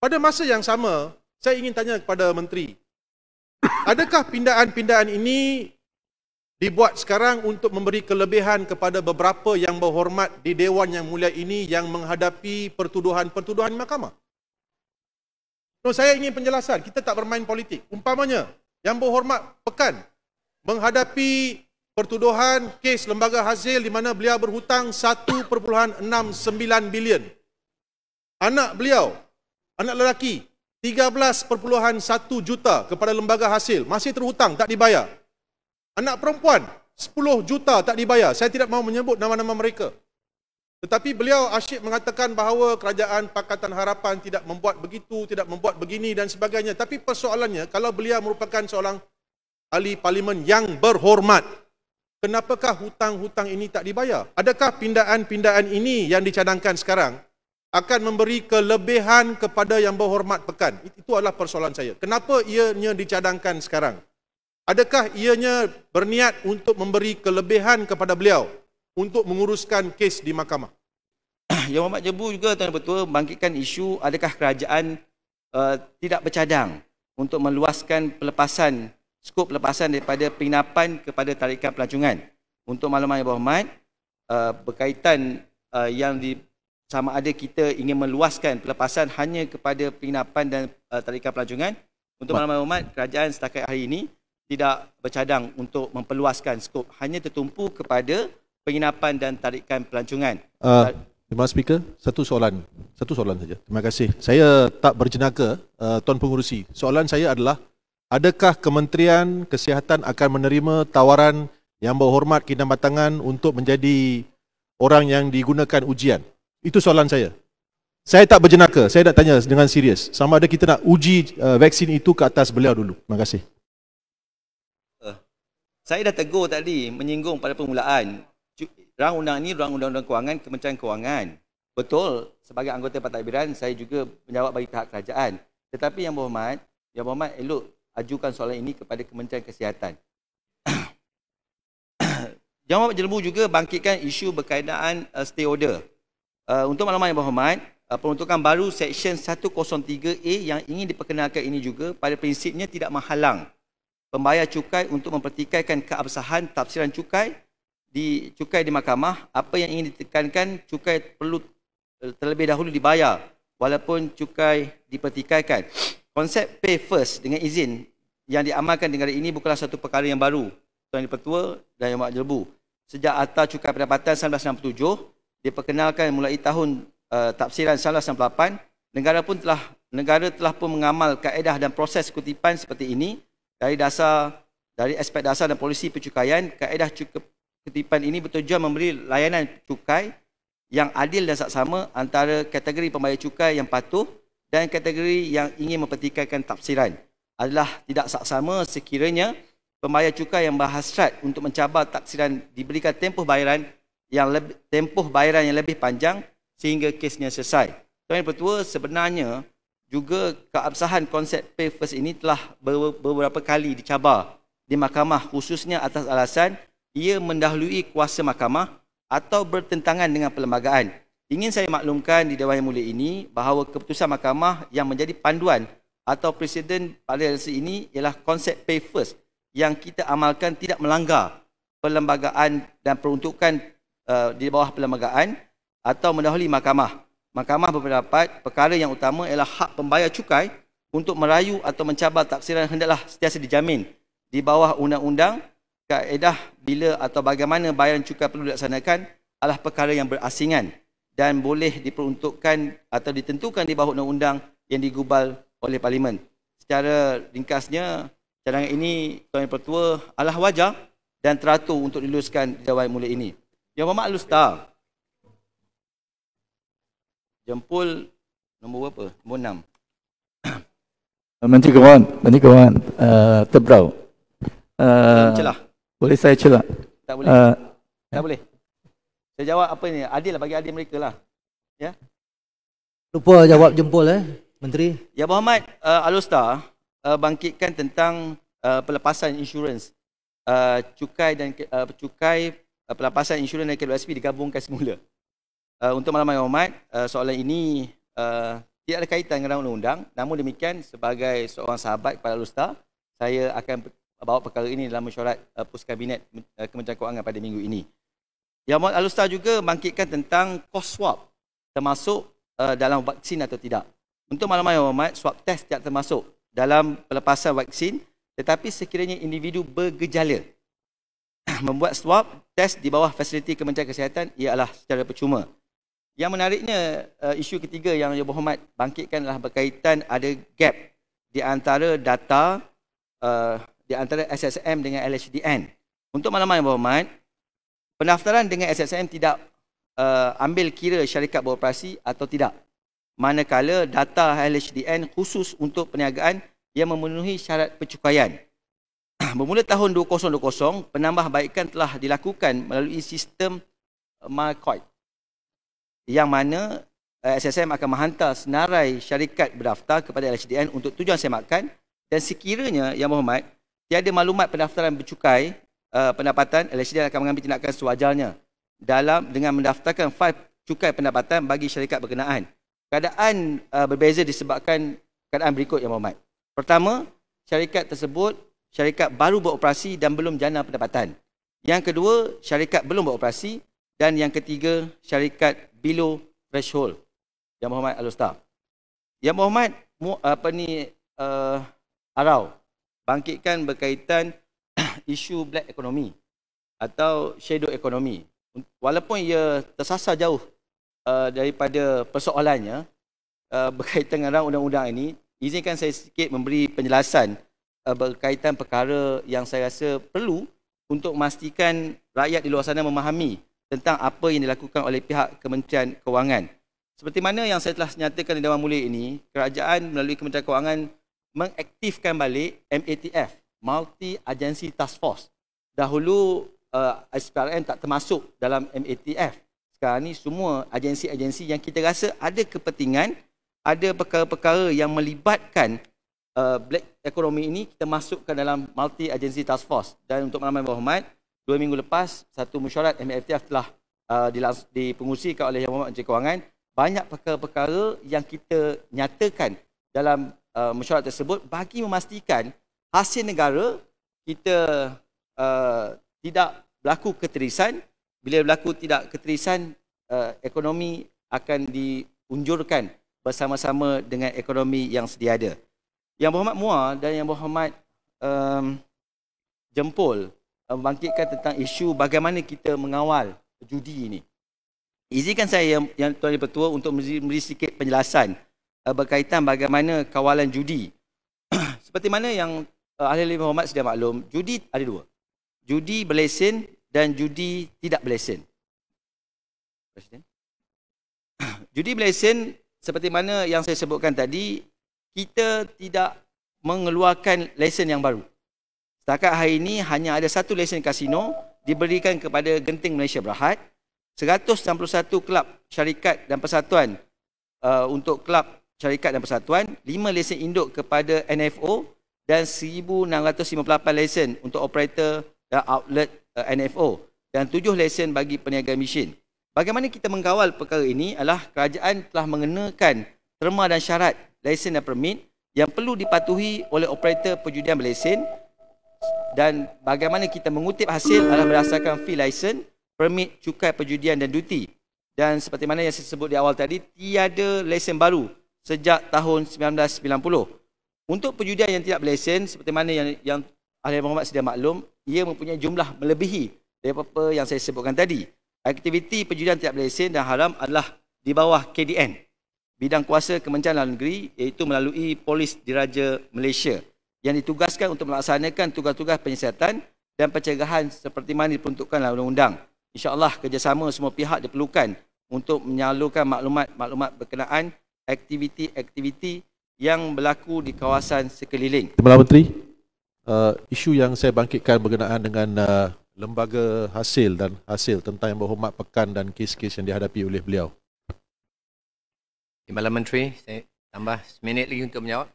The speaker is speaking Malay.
Pada masa yang sama, saya ingin tanya kepada Menteri, adakah pindaan-pindaan ini dibuat sekarang untuk memberi kelebihan kepada beberapa yang berhormat di Dewan Yang Mulia ini yang menghadapi pertuduhan-pertuduhan mahkamah? So, saya ingin penjelasan, kita tak bermain politik. Umpamanya, Yang Berhormat Pekan menghadapi pertuduhan kes lembaga hasil di mana beliau berhutang 1.69 bilion. Anak beliau, anak lelaki, 13.1 juta kepada lembaga hasil, masih terhutang, tak dibayar. Anak perempuan, 10 juta tak dibayar. Saya tidak mahu menyebut nama-nama mereka. Tetapi beliau asyik mengatakan bahawa kerajaan Pakatan Harapan tidak membuat begitu, tidak membuat begini dan sebagainya. Tapi persoalannya, kalau beliau merupakan seorang ahli parlimen yang berhormat, kenapakah hutang-hutang ini tak dibayar? Adakah pindaan-pindaan ini yang dicadangkan sekarang akan memberi kelebihan kepada Yang Berhormat Pekan? Itu adalah persoalan saya. Kenapa ianya dicadangkan sekarang? Adakah ianya berniat untuk memberi kelebihan kepada beliau untuk menguruskan kes di mahkamah? Yang Berhormat Jebu juga Tuan Ketua bangkitkan isu adakah kerajaan tidak bercadang untuk meluaskan pelepasan, skop pelepasan daripada penginapan kepada tarikan pelancongan. Untuk makluman Yang Berhormat, berkaitan yang sama ada kita ingin meluaskan pelepasan hanya kepada penginapan dan tarikan pelancongan. Untuk makluman Yang Berhormat, kerajaan setakat hari ini tidak bercadang untuk memperluaskan skop, hanya tertumpu kepada penginapan dan tarikan pelancongan. Terima kasih Speaker. Satu soalan saja. Terima kasih. Saya tak berjenaka, Tuan Pengurusi. Soalan saya adalah, adakah Kementerian Kesihatan akan menerima tawaran Yang Berhormat Kinabatangan untuk menjadi orang yang digunakan ujian? Itu soalan saya. Saya tak berjenaka. Saya nak tanya dengan serius. Sama ada kita nak uji vaksin itu ke atas beliau dulu. Terima kasih. Saya dah tegur tadi, menyinggung pada permulaan. Rang undang ini, rang undang-undang kewangan, Kementerian Kewangan. Betul, sebagai anggota Pentadbiran, saya juga menjawab bagi pihak kerajaan. Tetapi Yang Berhormat elok ajukan soalan ini kepada Kementerian Kesihatan. Yang Berhormat Jelembu juga bangkitkan isu berkaitan stay order. Untuk makluman Yang Berhormat, peruntukan baru Seksyen 103A yang ingin diperkenalkan ini juga pada prinsipnya tidak menghalang pembayar cukai untuk mempertikaikan keabsahan tafsiran cukai di mahkamah. Apa yang ingin ditekankan, cukai perlu terlebih dahulu dibayar walaupun cukai dipertikaikan. Konsep pay first dengan izin yang diamalkan di negara ini bukanlah satu perkara yang baru, Tuan Dipertua dan Yang Berhormat Jelembu. Sejak Akta Cukai Pendapatan 1967 diperkenalkan mulai tahun tafsiran 1998, negara telah pun mengamal kaedah dan proses kutipan seperti ini. Dari aspek dasar dan polisi pencukaian, kaedah kutipan ini bertujuan memberi layanan cukai yang adil dan saksama antara kategori pembayar cukai yang patuh dan kategori yang ingin mempertikaikan tafsiran. Adalah tidak saksama sekiranya pembayar cukai yang berhasrat untuk mencabar taksiran diberikan tempoh bayaran yang lebih panjang sehingga kesnya selesai. Tuan Pertua, sebenarnya juga keabsahan konsep pay first ini telah beberapa kali dicabar di mahkamah, khususnya atas alasan ia mendahului kuasa mahkamah atau bertentangan dengan perlembagaan. Ingin saya maklumkan di Dewan Yang Mulia ini bahawa keputusan mahkamah yang menjadi panduan atau presiden pada resolusi ini ialah konsep pay first yang kita amalkan tidak melanggar perlembagaan dan peruntukan di bawah perlembagaan atau mendahului mahkamah. Mahkamah berpendapat perkara yang utama ialah hak pembayar cukai untuk merayu atau mencabar taksiran hendaklah sentiasa dijamin di bawah undang-undang. Kaedah bila atau bagaimana bayaran cukai perlu dilaksanakan adalah perkara yang berasingan dan boleh diperuntukkan atau ditentukan di bawah undang-undang yang digubal oleh Parlimen. Secara ringkasnya, cadangan ini Tuan Pertua adalah wajar dan teratur untuk diluluskan di Dewan Yang Mulia ini. Yang Berhormat Alustar, jempol nombor berapa? Nombor 6. Menteri Keuangan, terberau. Celah. Boleh saya celah? Tak boleh. Tak boleh. Saya jawab apa ni? Adil lah, bagi adil mereka lah. Ya. Lupa jawab jempol Menteri. Yang Berhormat Alustar bangkitkan tentang pelepasan insurans cukai dan pelepasan insurans dan KWSP digabungkan semula. Untuk makluman Yang Berhormat, soalan ini tidak ada kaitan dengan undang-undang. Namun demikian, sebagai seorang sahabat kepada Alustar, saya akan bawa perkara ini dalam mesyuarat Pos Kabinet Kementerian Kewangan pada minggu ini. Yang Muhammad Alustar juga bangkitkan tentang cost swab, termasuk dalam vaksin atau tidak. Untuk makluman Yang Berhormat, swab test tidak termasuk dalam pelepasan vaksin, tetapi sekiranya individu bergejala membuat swab test di bawah fasiliti Kementerian Kesihatan ialah secara percuma. Yang menariknya, isu ketiga yang Yang Berhormat bangkitkan adalah berkaitan ada gap di antara data di antara SSM dengan LHDN. Untuk makluman Yang Berhormat, pendaftaran dengan SSM tidak ambil kira syarikat beroperasi atau tidak. Manakala data LHDN khusus untuk perniagaan yang memenuhi syarat percukaian. Bermula tahun 2020, penambahbaikan telah dilakukan melalui sistem MyCoin, yang mana SSM akan menghantar senarai syarikat berdaftar kepada LHDN untuk tujuan semakan, dan sekiranya Yang Berhormat tiada maklumat pendaftaran bercukai pendapatan, LHDN akan mengambil tindakan sewajarnya dengan mendaftarkan fail cukai pendapatan bagi syarikat berkenaan. Keadaan berbeza disebabkan keadaan berikut Yang Berhormat. Pertama, syarikat tersebut syarikat baru beroperasi dan belum jana pendapatan. Yang kedua, syarikat belum beroperasi, dan yang ketiga, syarikat below threshold. Yang Berhormat Alustar. Yang Berhormat Arau bangkitkan berkaitan isu black economy atau shadow economy. Walaupun ia tersasar jauh daripada persoalannya berkaitan dengan undang-undang ini, izinkan saya sedikit memberi penjelasan berkaitan perkara yang saya rasa perlu untuk memastikan rakyat di luar sana memahami tentang apa yang dilakukan oleh pihak Kementerian Kewangan. Seperti mana yang saya telah nyatakan di Dewan Mulia ini, kerajaan melalui Kementerian Kewangan mengaktifkan balik MATF, Multi Agency Task Force. Dahulu SPRM tak termasuk dalam MATF. Sekarang ni semua agensi-agensi yang kita rasa ada kepentingan, ada perkara-perkara yang melibatkan black economy ini, kita masukkan dalam Multi Agency Task Force. Dan untuk makluman Yang Berhormat, 2 minggu lepas, satu mesyuarat MATF telah dipengusikan oleh Yang Berhormat Menteri Kewangan. Banyak perkara-perkara yang kita nyatakan dalam mesyuarat tersebut bagi memastikan hasil negara kita tidak berlaku keterisan. Bila berlaku tidak keterisan, ekonomi akan diunjurkan bersama-sama dengan ekonomi yang sedia ada. Yang Berhormat Muar dan Yang Berhormat Jempol membangkitkan tentang isu bagaimana kita mengawal judi ini. Izinkan saya yang Tuan Dipertua untuk memberi sedikit penjelasan berkaitan bagaimana kawalan judi. Seperti mana yang ahli berhormat sedia maklum, judi ada dua. Judi berlesen dan judi tidak berlesen. Judi berlesen seperti mana yang saya sebutkan tadi, kita tidak mengeluarkan lesen yang baru. Setakat hari ini hanya ada satu lesen kasino diberikan kepada Genting Malaysia Berhad, 161 kelab syarikat dan persatuan untuk kelab syarikat dan persatuan, 5 lesen induk kepada NFO dan 1,658 lesen untuk operator dan outlet NFO dan 7 lesen bagi peniaga mesin. Bagaimana kita mengkawal perkara ini adalah kerajaan telah mengenakan terma dan syarat lesen dan permit yang perlu dipatuhi oleh operator perjudian berlesen, dan bagaimana kita mengutip hasil adalah berdasarkan fee lesen, permit cukai perjudian dan duty. Dan seperti mana yang saya sebut di awal tadi, tiada lesen baru sejak tahun 1990. Untuk perjudian yang tidak berlesen, seperti mana yang ahli berhormat sedia maklum, ia mempunyai jumlah melebihi daripada apa yang saya sebutkan tadi. Aktiviti perjudian tidak berlesen dan haram adalah di bawah KDN, bidang kuasa Kementerian Dalam Negeri, iaitu melalui Polis Diraja Malaysia yang ditugaskan untuk melaksanakan tugas-tugas penyiasatan dan pencegahan seperti mana diperuntukkan dalam undang-undang. InsyaAllah kerjasama semua pihak diperlukan untuk menyalurkan maklumat-maklumat berkenaan aktiviti-aktiviti yang berlaku di kawasan sekeliling. Terima kasih Menteri. Isu yang saya bangkitkan berkenaan dengan lembaga hasil dan hasil tentang Yang Berhormat Pekan dan kes-kes yang dihadapi oleh beliau. Terima kasih Menteri. Saya tambah seminit lagi untuk menjawab.